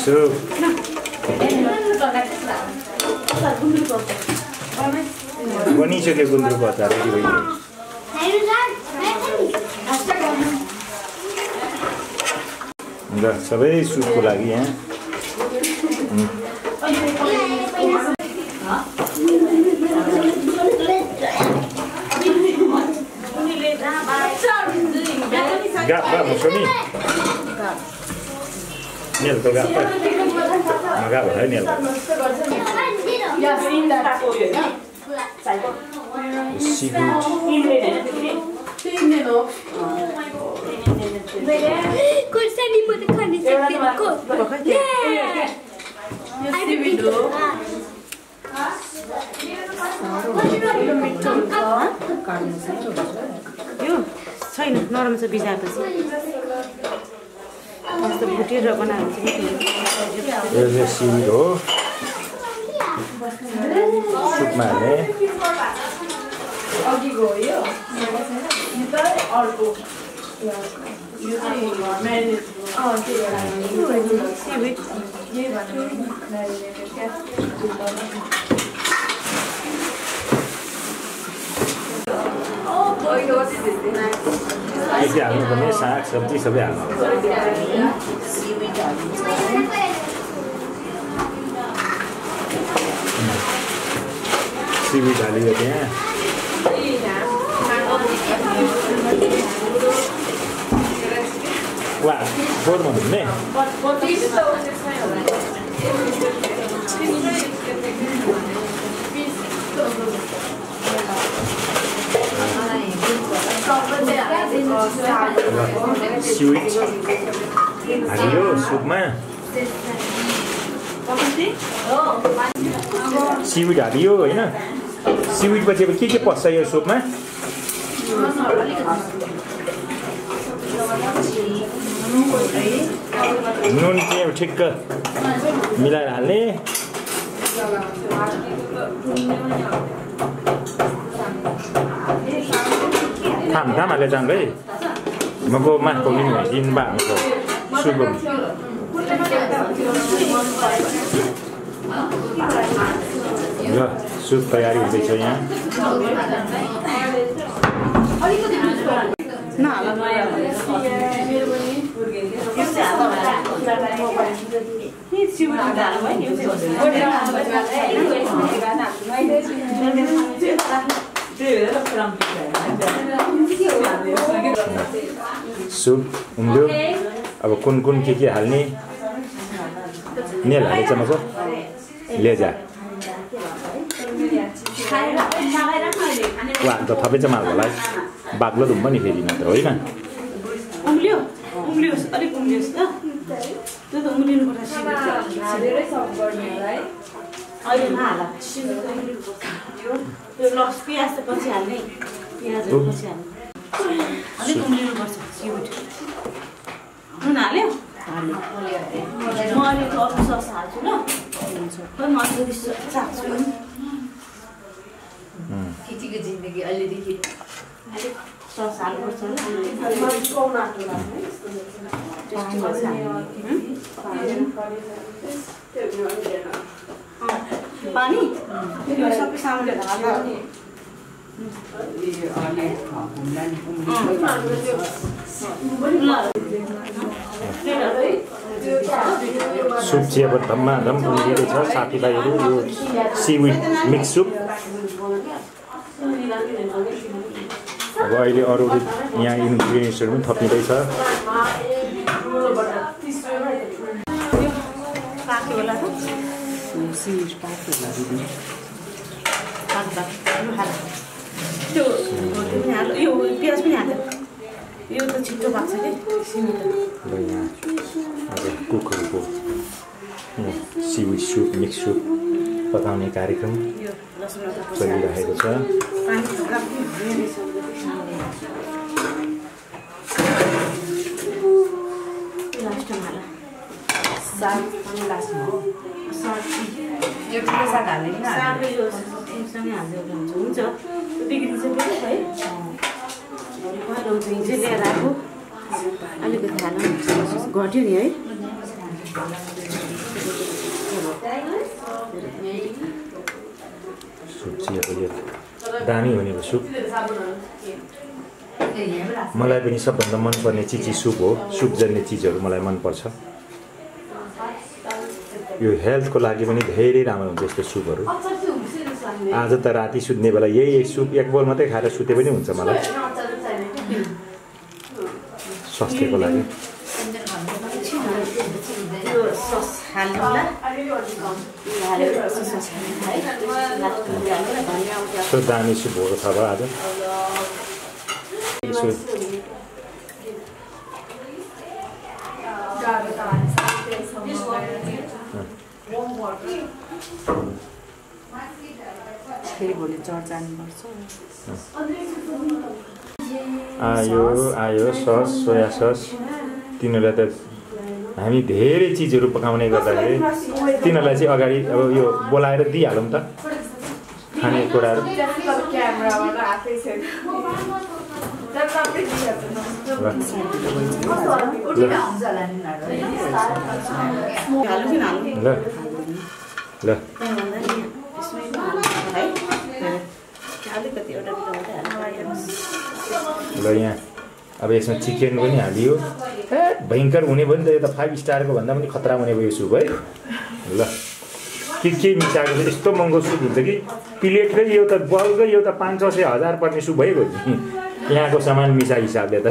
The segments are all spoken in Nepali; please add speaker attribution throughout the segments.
Speaker 1: सुप बनिसक्यो गुन्द्रुकको अचार रेडी भइसक्यो ल सबै सुपको लागि यहाँ gap ba một số ni nil to gap ba mà gap ở đây nil
Speaker 2: Kau seni boleh kan di sini kau. Seaweed.
Speaker 3: यो छैन नरम छ बिजापछि कस्तो भुटेर बनाएको छ
Speaker 1: यो सिविड हो सुपमा हाल्ने
Speaker 4: अघि गयो यो त अर्को यो चाहिँ म्यारिनेट
Speaker 3: सिविड
Speaker 4: यही भन्नु म्यारिनेटेड क्या
Speaker 1: के हाल्नुपर्ने साग सब्जी सबै हाल्नु सिविड हालियो त्यहाँ वा बोर्डमा धुने Seaweed हालियो सुपमा सिविड हालियो होइन सिविड पछि अब के पस्छ यो सुपमा नुन चाहिँ अब ठिक्क मिलाएर हाल्ने थाम हाले जान्छ है मको माको मिन दिन बाको सुबम ल सुप तयारी हुँदैछ यहाँ सुप उम्ल्यो अब कुन के हाल्ने नेल हालेछ मको लेजा वा त थपै चाहिँ माल होला बाक्लो धुम्म नि फेरि नत्र होइन
Speaker 3: उम्लियो अलिक उम्लियोस् त त्यो त उम्लिनु पर्छ
Speaker 4: धेरै सब गर्ने होला है
Speaker 3: अहिले नहाल त्यो लस पियाज त पछि हाल्ने पियाजहरू पछि हाल्ने अलिक उम्लिनु पर्छ सिविड नुन हाल्यो म अलिक अरू सस हाल्छु ल म अलिकति चाख्छु
Speaker 2: केटीको जिन्दगी अहिलेदेखि
Speaker 3: अलिक सस हाल्नुपर्छ पानी त्यो सबै सामानहरू हाल्नु
Speaker 1: सुप चाहिँ अब धम्माधम उम्लिँदैछ साथीभाइहरू यो सिविड मिक्स सुप अब अहिले अरू यहाँ इन्ग्रिडियन्ट्सहरू पनि थपिँदैछ
Speaker 3: यो प्याज पनि हाल्यो यो त छिटो भएको छ कि सिमी
Speaker 1: आज कुकहरूको सिविड सुप मिक्स सुप पकाउने कार्यक्रम चलिरहेको छ
Speaker 3: हुन्छ बिग्रिन्छ फेरि है पहिलो चाहिँ लिएर आएको अलिकति खानु घट्यो नि है
Speaker 1: सुप चियाको यो दामी भनेको सुप मलाई पनि सबभन्दा मनपर्ने चिज सुप हो सुप जन्ने चिजहरू मलाई मनपर्छ यो हेल्थको लागि पनि धेरै राम्रो हुन्छ यस्तो सुपहरू आज त राति सुत्ने बेला यही सुप एक बोल मात्रै खाएर सुते पनि हुन्छ मलाई स्वास्थ्यको लागि कस्तो दामी सुप भएको छ आज आयो सस सोया सस तिनीहरूलाई त हामी धेरै चिजहरू पकाउने गर्दाखेरि तिनीहरूलाई चाहिँ अगाडि अब यो बोलाएर दिइहालौँ त खानेकुराहरू ल ल यहाँ अब यसमा चिकन पनि हालियो भयङ्कर हुने भयो नि त यो त 5 स्टारको भन्दा पनि खतरा हुने भयो सुप है ल के मिसाएको छ यस्तो महँगो सुप हुन्छ कि प्लेटकै यो त बल्कै यो त 500 1000 पर्ने सुप भइगयो नि यहाँको सामान मिसा हिसाबले त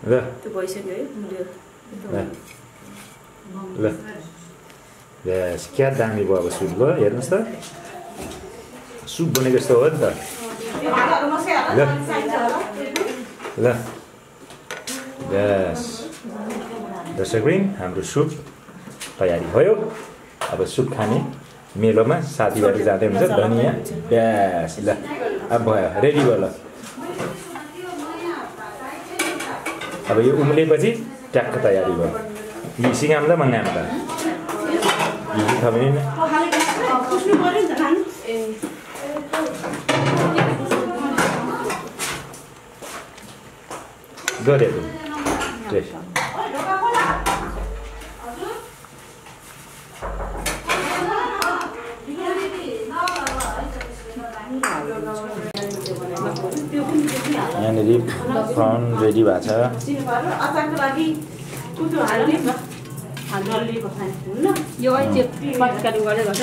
Speaker 1: ल ल यस क्या दामी भयो अब सुप ल हेर्नुहोस् त सुप बनेको जस्तो हो नि त ल ल यस दर्शकवृन्द हाम्रो सुप तयारी भयो अब सुप खाने मेलोमा साथीभाइ जाँदै हुन्छ धनियाँ यस ल अब भयो रेडी भयो ल अब यो उम्लेपछि ट्याक्क तयारी भयो यी सिँगाम्दा मङ्गाम्दा यी खबरै न गरेको टेस्ट यहाँनिर फ्रन रेडी भएको छ
Speaker 2: यो अहिले पटकारी गरेको छ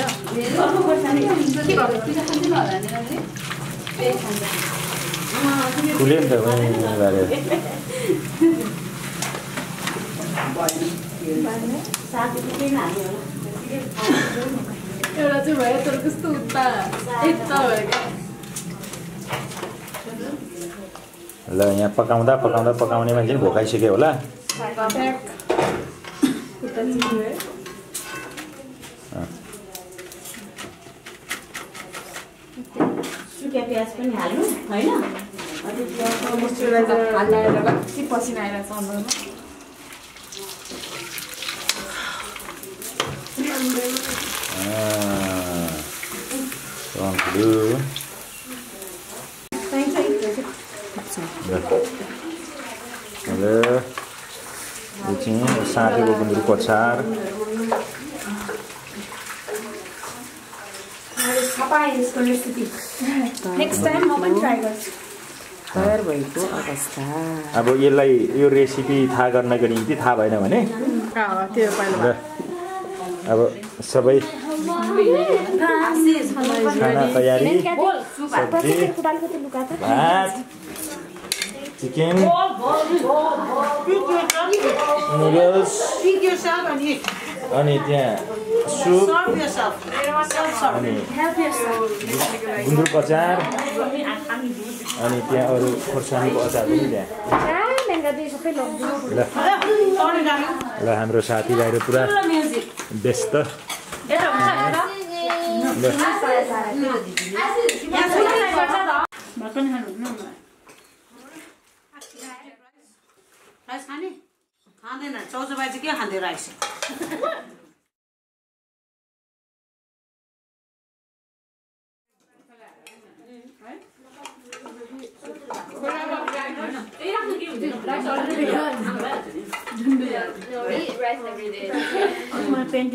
Speaker 1: खुल्यो नि त
Speaker 4: एउटा चाहिँ भयो तर कस्तो उत्ता यता भयो
Speaker 1: ल यहाँ पकाउँदा पकाउँदा पकाउने मान्छे भोकाइसक्यो होला
Speaker 3: सुकिया प्याज पनि हाल्नु हैन
Speaker 4: हालेर कति पसिना आइरहेछ अनुहारमा
Speaker 1: साँधेको गुन्द्रुकको अचार
Speaker 2: नेक्स्ट टाइम म पनि ट्राई गर्छु
Speaker 3: तयार भएको अवस्था
Speaker 1: अब यसलाई यो रेसिपी थाहा गर्नको निम्ति थाहा भएन भने अब सबै खाना तयारी सब्जी भात चिकन नुडल्स अनि त्यहाँ सुप अनि गुन्द्रुकको अचार अनि त्यहाँ अरू खोर्सानीको अचार पनि त्यहाँ ल हाम्रो साथीभाइहरू पुरा व्यस्त
Speaker 3: खाँदैन चौचौबाई चाहिँ के खाँदै राइस
Speaker 4: झुन्डु No, we eat rice every day.
Speaker 3: मलाई पेन्टिङ